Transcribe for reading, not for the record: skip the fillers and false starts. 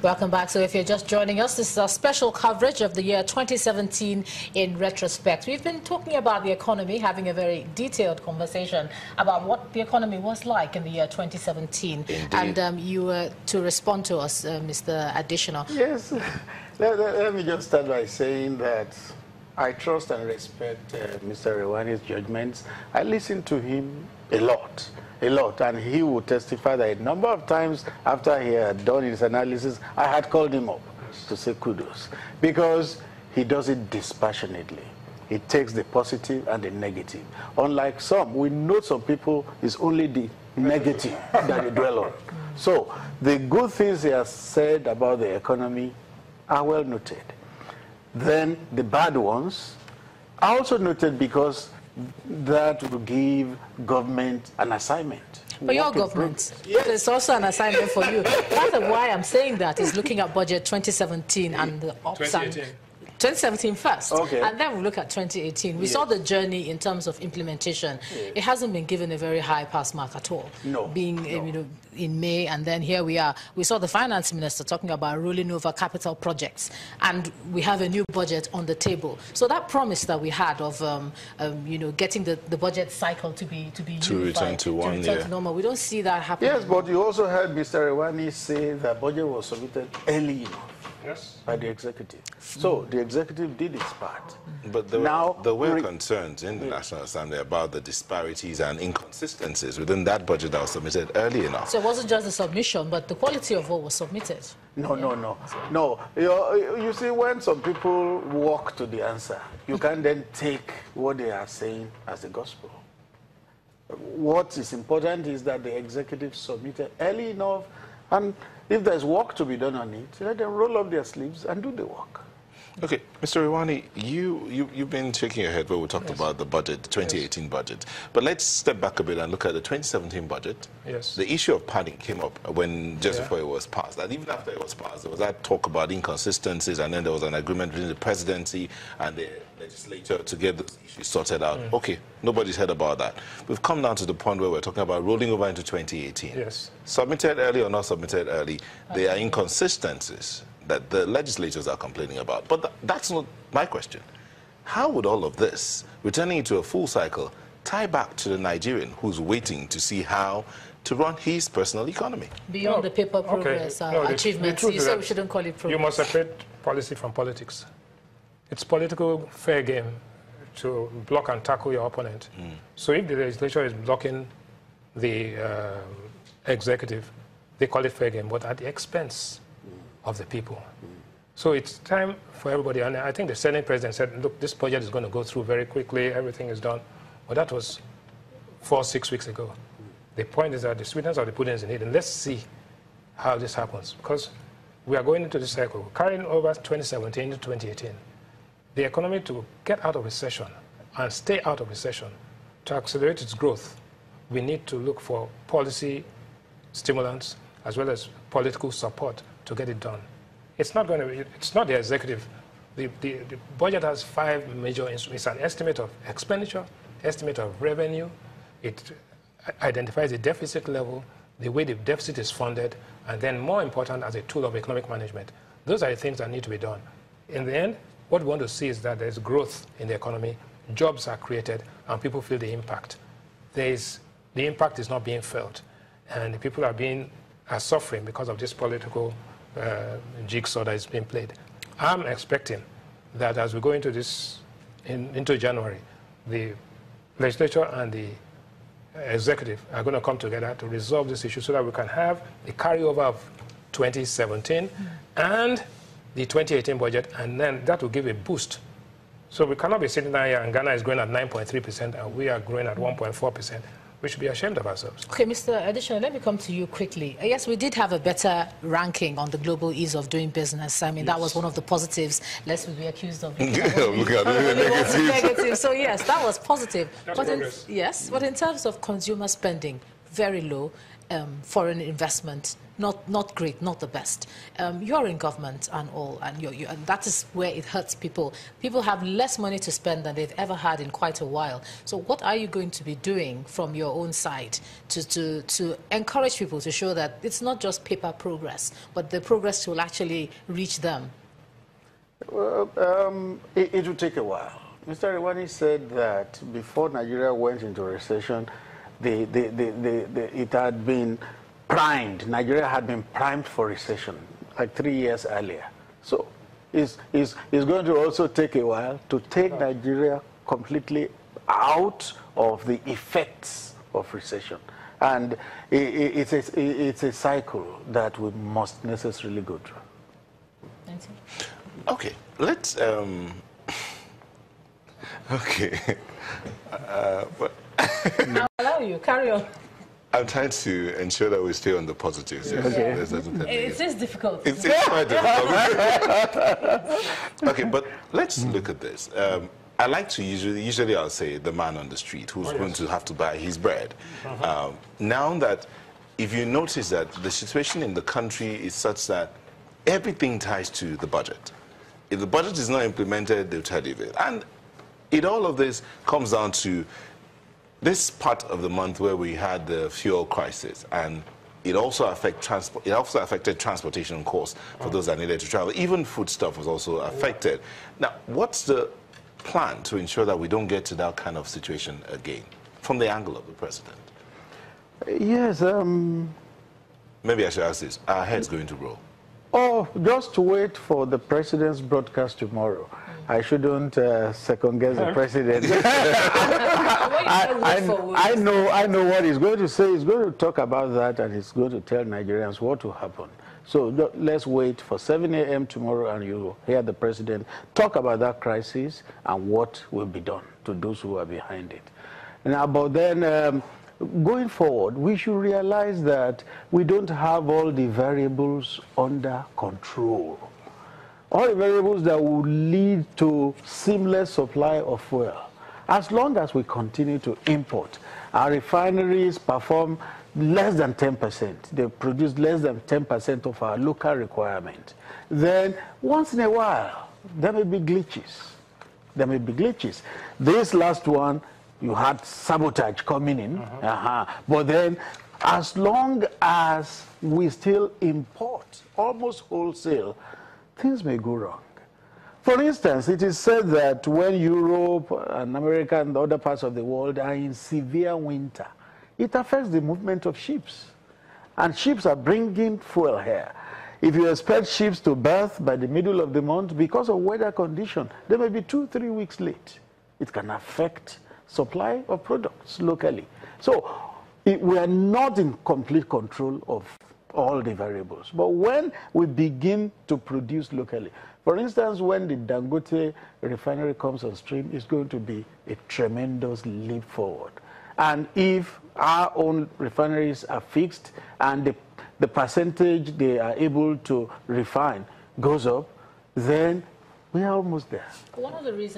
Welcome back. So if you're just joining us, this is our special coverage of the year 2017 in retrospect. We've been talking about the economy, having a very detailed conversation about what the economy was like in the year 2017. Indeed. And you were to respond to us, Mr. Additional. Yes. Let me just start by saying that I trust and respect Mr. Rewani's judgments. I listen to him a lot, and he will testify that a number of times after he had done his analysis, I had called him up to say kudos, because he does it dispassionately. He takes the positive and the negative. Unlike some, we know some people, it's only the negative that they dwell on. So the good things he has said about the economy are well noted. Then the bad ones are also noted, because that will give government an assignment. For your government, yes. There's also an assignment for you. Part of why I'm saying that is looking at budget 2017 and the ups and 2017 first, okay. And then we'll look at 2018. We saw the journey in terms of implementation. Yes. It hasn't been given a very high pass mark at all. No. Being You know, in May, and then here we are. We saw the finance minister talking about rolling over capital projects, and we have a new budget on the table. So that promise that we had of you know, getting the budget cycle to return to one year to normal, we don't see that happening. Yes, but you also heard Mr. Rewani say that budget was submitted early enough. Yes. By the executive. So the executive did its part. But there were concerns in the National Assembly about the disparities and inconsistencies within that budget that was submitted early enough. So it wasn't just the submission, but the quality of what was submitted. No. You see, when some people walk to the answer, you can then take what they are saying as the gospel. What is important is that the executive submitted early enough, and if there's work to be done on it, let them roll up their sleeves and do the work. Okay, Mr. Rewani, you've been shaking your head when we talked about the budget, the 2018 budget. But let's step back a bit and look at the 2017 budget. Yes. The issue of panic came up when just before it was passed. And even after it was passed, there was that talk about inconsistencies, and then there was an agreement between the presidency and the legislature to get those issues sorted out. Okay, nobody's heard about that. We've come down to the point where we're talking about rolling over into 2018. Yes. Submitted early or not submitted early, there are inconsistencies that the legislators are complaining about. But that's not my question. How would all of this, returning to a full cycle, tie back to the Nigerian who's waiting to see how to run his personal economy? Beyond the paper progress, achievements, you say we shouldn't call it progress. You must separate policy from politics. It's political fair game to block and tackle your opponent. So if the legislature is blocking the executive, they call it fair game, but at the expense of the people. So it's time for everybody, and I think the Senate president said, look, this project is going to go through very quickly, everything is done. But that was 4-6 weeks ago. The point is that the sweetness of the pudding is in it, and let's see how this happens, because we are going into this cycle, carrying over 2017 into 2018. The economy, to get out of recession and stay out of recession, to accelerate its growth, we need to look for policy stimulants as well as political support to get it done. It's not going to be, it's not the executive. The budget has 5 major instruments. It's an estimate of expenditure, estimate of revenue. It identifies the deficit level, the way the deficit is funded, and then more important, as a tool of economic management. Those are the things that need to be done. In the end, what we want to see is that there's growth in the economy, jobs are created, and people feel the impact. The impact is not being felt, and the people are suffering because of this political jigsaw that is being played. I'm expecting that as we go into into January, the legislature and the executive are going to come together to resolve this issue so that we can have a carryover of 2017 and the 2018 budget, and then that will give a boost. So we cannot be sitting down here and Ghana is growing at 9.3% and we are growing at 1.4%. We should be ashamed of ourselves. Okay, Mr. Additional, let me come to you quickly. Yes, we did have a better ranking on the global ease of doing business. I mean, that was one of the positives, lest we be accused of it. Look at the negative. So yes, that was positive. That's but in terms of consumer spending, very low. Foreign investment, not great, not the best. You're in government and all, and and that is where it hurts people. People have less money to spend than they've ever had in quite a while. So what are you going to be doing from your own side to encourage people to show that it's not just paper progress, but the progress will actually reach them? Well, it will take a while. Mr. Rewani said that before Nigeria went into recession, it had been primed. Nigeria had been primed for recession like 3 years earlier. So it's going to also take a while to take Nigeria completely out of the effects of recession. And it's a cycle that we must necessarily go through. Thank you. Okay, let's... okay. But I'll allow you. Carry on. I'm trying to ensure that we stay on the positives. Yes. Okay. It is difficult. It's quite difficult. Okay, but let's look at this. I like to usually I'll say the man on the street who's going to have to buy his bread. Now that, if you notice that the situation in the country is such that everything ties to the budget. If the budget is not implemented, they'll tell you that. And all of this comes down to this part of the month where we had the fuel crisis, and it also affected transportation costs for those that needed to travel. Even foodstuff was also affected. Now, what's the plan to ensure that we don't get to that kind of situation again, from the angle of the president? Yes. Maybe I should ask this: are our heads going to roll? Oh, just wait for the president's broadcast tomorrow. I shouldn't second guess the president. I know what he's going to say. He's going to talk about that, and he's going to tell Nigerians what will happen. So let's wait for 7 a.m. tomorrow, and you'll hear the president talk about that crisis and what will be done to those who are behind it. Now, but then going forward, we should realize that we don't have all the variables under control. All the variables that will lead to seamless supply of fuel. As long as we continue to import, our refineries perform less than 10%. They produce less than 10% of our local requirement. Then, once in a while, there may be glitches. There may be glitches. This last one, you had sabotage coming in. But then, as long as we still import almost wholesale, things may go wrong. For instance, it is said that when Europe and America and other parts of the world are in severe winter, it affects the movement of ships. And ships are bringing fuel here. If you expect ships to berth by the middle of the month, because of weather condition, they may be 2-3 weeks late. It can affect supply of products locally. So we are not in complete control of all the variables. But when we begin to produce locally, for instance, when the Dangote refinery comes on stream, it's going to be a tremendous leap forward. And if our own refineries are fixed and the percentage they are able to refine goes up, then we are almost there. One of the reasons